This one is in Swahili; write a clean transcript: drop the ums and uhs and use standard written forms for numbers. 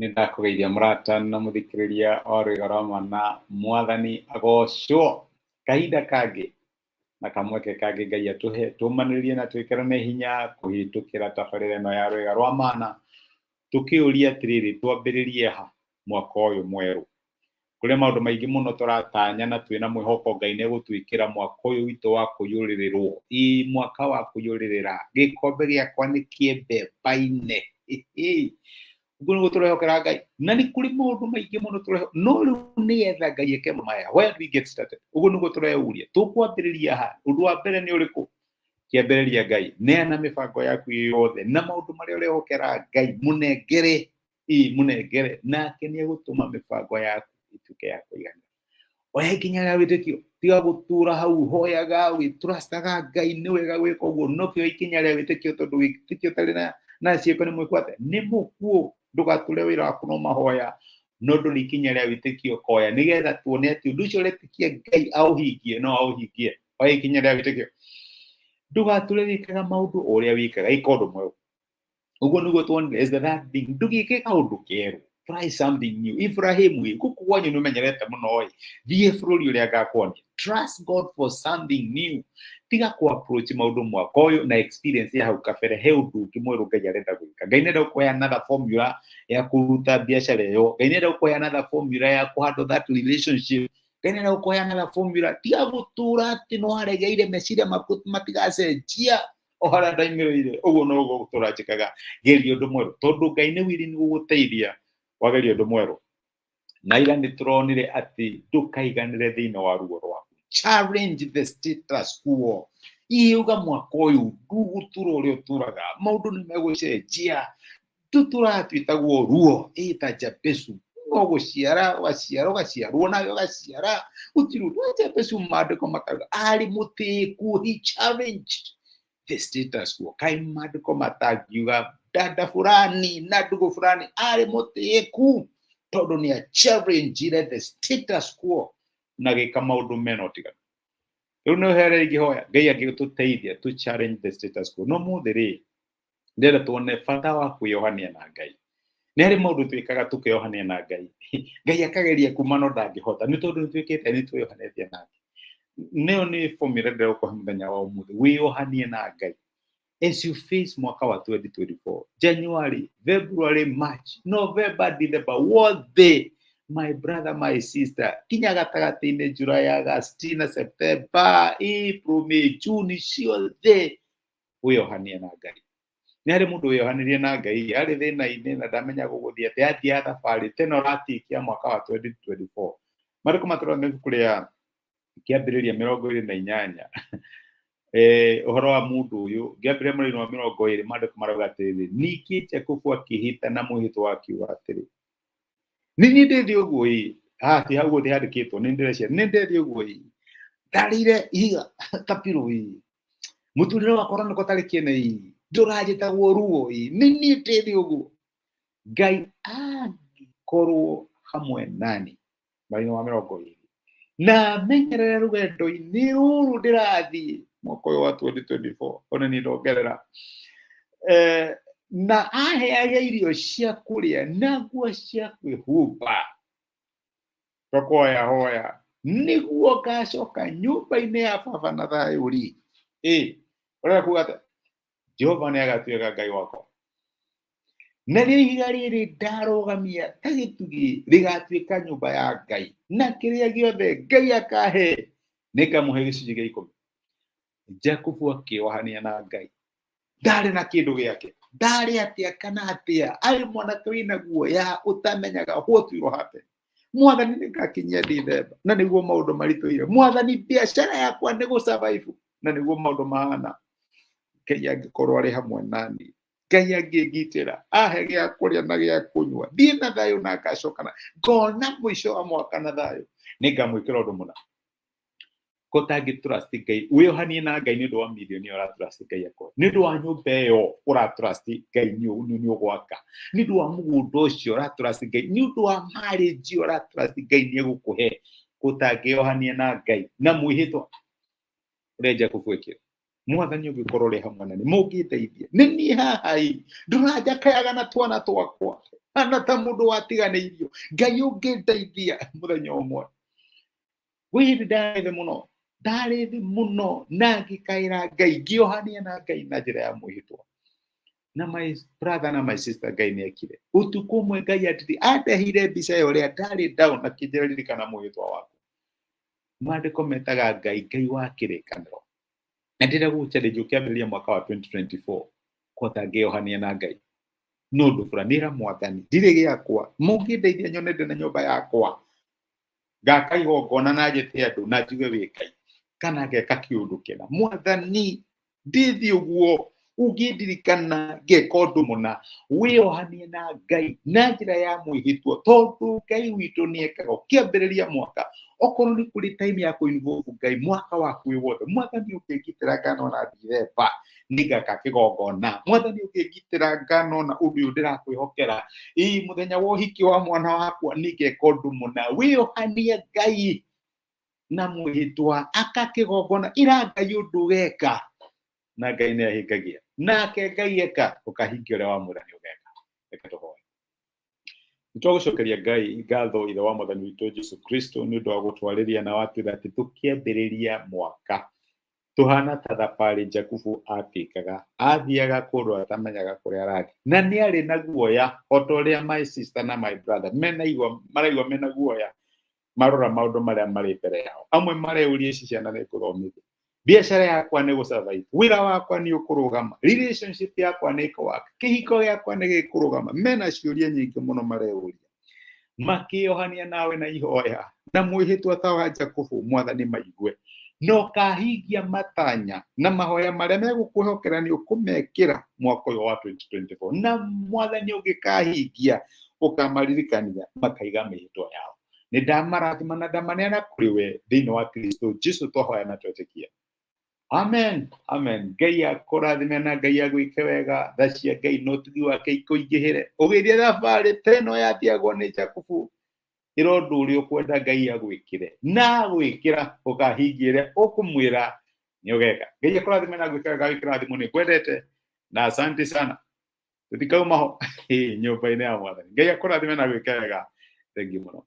Nĩndakũgeithia mũrata na mũthikĩrĩria o rwĩga na mwathani agocwo. Kahinda kangĩ na kamweke kangĩ Ngai atũhe tũmanĩrĩrie na twĩkĩrane hinya kũhĩtũkĩra tabarĩra ĩno ya rwĩga rwa mana, tũkĩũria atĩrĩrĩ, twambĩrĩrie ha mwaka ũyũ mwerũ. Kũrĩ maũndũ maingĩ mũno tũratanya na twĩna mwĩhoko Ngai nĩegũtwĩkĩra mwaka ũyũ witũ wa kũiyũrĩrĩrwo. Mwaka wa kũiyũrĩrĩra, gĩkombe gĩakwa nĩ kĩembe-baine. Ũguo nĩguo tũrehokera Ngai. Na nĩ kũrĩ maũndũ maingĩ mũno tũrehokera, no rĩu nĩgetha Ngai eke maya. Where do we get started? Ũguo nĩguo tũreuria. Tũkwambĩrĩria ha? Ũndũ wa mbere nĩ ũrĩkũ? Kĩambĩrĩria Ngai. Neana mĩbango yaku yothe na maũndũ marĩa ũrehokera Ngai. Mũnengere. Mũnengere. Nake nĩegũtũma mĩbango yaku ĩtuĩke ya kũigana. Oya ikinya rĩa wĩtĩkio. Tiga gũtũra hau hoyaga ũgĩtũracaga Ngai nĩ wega gwĩka ũguo. No kĩoya ikinya rĩa wĩtĩkio tondũ wĩtĩkio ũtarĩ na ciĩko nĩ mũĩkwate. Nĩ mũkuũ. Ndũgatũre wĩra waku no mahoya. No ndũ nĩ ikinya rĩa wĩtĩkio koya nĩgetha tuone atĩ ũndũ ũcio ũretĩkia Ngai aũhingie no aũhingie. Oya ikinya rĩa wĩtĩkio. Ndũgatũre wĩkaga maũndũ ũrĩa wĩkaga. Ĩka ũndũ mwerũ. Ũguo nĩguo tuonire is the that thing. Ndũgĩke kaũndũ kerũ. Try something new. Ibrahim gũkũ kwanyu nĩ ũmenyerete mũno thiĩ bũrũri ũrĩa ngakuonia. Trust God for something new. Tiga ku-approach maũndũ mwaka ũyũ na experience ya hau kabere. He ũndũ ũngĩ mwerũ Ngai arenda gwĩka. Ngai nĩenda gũkũhe another formula ya kũruta biacara ĩyo. Ngai nĩenda gũkũhe another formula ya kũhandle that relationship. Ngai nĩenda gũkũhe another formula. Tiga gũtũra atĩ no aregeire meciria maku matigacenjia o harĩa ndaimĩrĩire. Ũguo noguo gũtũra njĩkaga. Geria ũndũ mwerũ tondũ Ngai nĩ willing gũgũteithia wageria ũndũ mwerũ. Na ira nĩ tũronire atĩ ndũkaiganĩre thĩinĩ wa ruo rwaku. Challenge the status quo. Iuga mwaka ũyũ ndũgũtũra ũrĩa ũtũraga. Maũndũ nĩ megũcenjia. Tũtũratwĩtagwo ruo. Ta Jabesu. No gũciara ũgaciarwo nawe ũgaciara. Gũtirĩ Jabesu maandĩko makauga arĩ mũtĩĩku. He challenged the status quo. Kaĩ maandĩko matangiuga dada fulani na ndugu fulani arĩ mũtĩĩku tondũ nĩ a challenge the status quo na gĩka maũndũ mena ũtiganu. Rĩu nĩ ũhere ingĩhoya Ngai angĩtũteithia to challenge the status quo. No mũthĩ-rĩ ndĩrenda tuone bata wa kwĩyohania na Ngai. Nĩ harĩ maũndũ twĩkaga tũkeyohania na Ngai. Ngai akageria kuma no ndangĩhota nĩ tondũ nĩtwĩkĩte nĩtwĩyohanĩtie nake. Nĩyo nĩ formula ndĩragũkũhe mũthenya wa ũmũthĩ. Wĩyohanie na Ngai. As you face mwaka wa 2024, January, February, March, November, December, wothe, my brother, my sister, kinya gatagati-inĩ July, August, na September, April, May, June, ciothe, wĩyohanie na Ngai. Nĩ harĩ mũndũ wĩyohanirie na Ngai, arĩ thĩna-inĩ na ndamenya gũgũthiĩ atĩ athiaga thabarĩ teno ratikia mwaka wa 2024. Maandĩko matũrona ibuku rĩa Kĩambĩrĩria 28. Ũhoro wa mũndũ ũyũ Kĩambĩrĩria mũrĩinĩ wa 20 maandĩko marauga atĩrĩrĩ, ningĩ Jakubu akĩhĩta na mwĩhĩtwa akiuga atĩrĩ, nĩ niĩ ndĩthĩ ũguo ti hau gũthĩ handĩkĩtwo nĩ ndĩreciria nĩ ndĩthĩ ũguo ndarĩire ihiga kapiro mũtũrĩre wakwa nĩko tarĩ kĩene ndũranjĩtagwo ruo nĩ niĩ ndĩthĩ ũguo. Ngai angĩkorwo hamwe nani mũrĩinĩ wa 20 na menyerere rũgendo-inĩ rũrũ ndĩrathiĩ mwaka ũyũ wa 2024 ona nĩ ndongerera na aheage irio cia kũrĩa na nguo cia kwĩhumba. Tũkoya hoya nĩguo ngacoka nyũmba-inĩ ya baba na thayũ-rĩ. Ũrĩa kuuga atĩ Jehova nĩagatuĩka Ngai wakwa. Narĩo ihiga rĩrĩ ndarũgamia ta gĩtugĩ rĩgatuĩka nyũmba ya Ngai na kĩrĩa gĩothe Ngai akahe nĩngamũhe gĩcunjĩ gĩa 10. Jakubu akĩyohania na Ngai. Ndarĩ na kĩndũ gĩake. Ndarĩ atĩa kana atĩa. Arĩ mwanake wĩna guoya ũtamenyaga what will happen. Mwathani nĩngakinyia December na nĩguo maũndũ maritũire. Mwathani biacara yakwa nĩ gũ-survive na nĩguo maũndũ mahana. Ngai angĩkorwo arĩ hamwe nani. Ngai angĩngitĩra ahe gĩa kũrĩa na gĩa kũnyua. Thiĩ na thayũ na ngacokana. Ngona mũico wa mwaka na thayũ. Nĩngamwĩkĩra ũndũ mũna. ko tangi trust Ngai wĩyohanie na Ngai nĩ ũndũ wa milioni ora trust Ngai akwa nĩ ũndũ wa nyũmba ĩyo ora trust Ngai nĩ ũgwaka nĩ ũndũ wa mũgũnda ũcio ora trust Ngai nĩ ũndũ wa marriage ora trust Ngai nĩ egũkũhe ko tangĩyohanie na Ngai na mwĩhĩtwa ũrĩa kũbwĩkĩra mwathani ũngĩkorwo ũrĩ hamwe na nĩ mũngĩndeithia nĩ niĩ haha ndũranjakayaga na twana twakwa ana ta mũndũ watiganĩirio Ngai ũngĩndeithia mũthenya ũmwe wĩhĩndĩ ndarĩ thĩ mũno na ngĩkaĩra Ngai ngĩyohania na Ngai na njĩra ya mwĩhĩtwa na my brother na my sister Ngai nĩ ekire ũtukũ ũmwe Ngai andehire mbica ĩyo ũrĩa ndarĩ down na kĩnjĩraririkana mwĩhĩtwa waku maandĩko metaga Ngai wa kĩrĩkanĩro na ndĩrenda gũgũchallenge ũkĩambĩrĩria mwaka wa 2024 ko tangĩyohania na Ngai no ũndũ bũranĩra mwathani ndirĩ gĩakwa mũngĩndeithia nyone ndĩ na nyũmba yakwa ngaka igongona na njĩte andũ na njuge wĩ Ngai kana ngeka kĩũndũ kĩna mwathani ndithi ũguo ũngĩndirikana ngeka ũndũ mũna wĩyohanie na Ngai na njĩra ya mwĩhĩtwa tondũ Ngai witũ nĩ ekaga ũkĩambĩrĩria mwaka okorwo nĩ kũrĩ time ya kũinvolve Ngai mwaka waku wĩ wothe mwathani ũngĩngitĩra nganona Dithemba nĩngaka kĩgongona mwathani ũngĩngitĩra nganona ũndũ ũyũ ndĩrakwĩhokera mũthenya wa ũhiki wa mwana wakwa nĩngeka ũndũ mũna wĩyohanie Ngai na mwĩhĩtwa aka kĩgongona ira Ngai ũndũ weka na Ngai nĩ ahingagia nake Ngai eka ũkahingia ũrĩa wamwĩra nĩ ũgeka reke tũhoe nĩtwagũcokeria Ngai ngatho ithe wa mwathani witũ Jesu Kristo nĩ ũndũ wa gũtwarĩria na watwĩra atĩ tũkĩambĩrĩria mwaka tuhana ta thabarĩ Jakubu atĩkaga athiaga kũndũ atamenyaga kũrĩa arathiĩ na nĩ arĩ na guoya o ta ũrĩa my sister na my brother maraigua mena guoya marora maũndũ marĩa marĩ mbere yao amwe mareuria ici ciana nĩ kũthomithia biacara yakwa nĩ gũsurvive wĩra wakwa nĩ ũkũrũgama relationship yakwa nĩ ĩkũwaka kĩhiko gĩakwa nĩ gĩkũrũgama mena ciũria nyingĩ mũno mareuria makĩyohania nawe na ihoya na mwĩhĩtwa ta wa Jakubu mwathani maigue no kahingia matanya na mahoya marĩa megũkwĩhokera nĩ ũkũmekĩra mwaka ũyũ wa 2024 na mwathani ũngĩkahingia ũkamaririkania makaiga mĩhĩtwa yao nĩ ndamarathima na ndamaneana kũrĩ we thĩinĩ wa Kristo Jesu twahoya na twetĩkia amen amen Ngai akũrathime na Ngai agwĩke wega tha cia Ngai no ũtugi wake ikũingĩhĩre ũgĩthiĩ thabarĩ teno yathiagwo nĩ Jakubu ĩra ũndũ ũrĩa ũkwenda Ngai agwĩkĩre na gwĩkĩra ũkahingia ĩrĩa ũkũmwĩra nĩ ũgeka Ngai akũrathime na gwĩka wega wĩkĩrathimo nĩ kwendete na asante sana tũtikauma ho nyũmba-inĩ ya mwathani Ngai akũrathime na gwĩka wega thengi mũno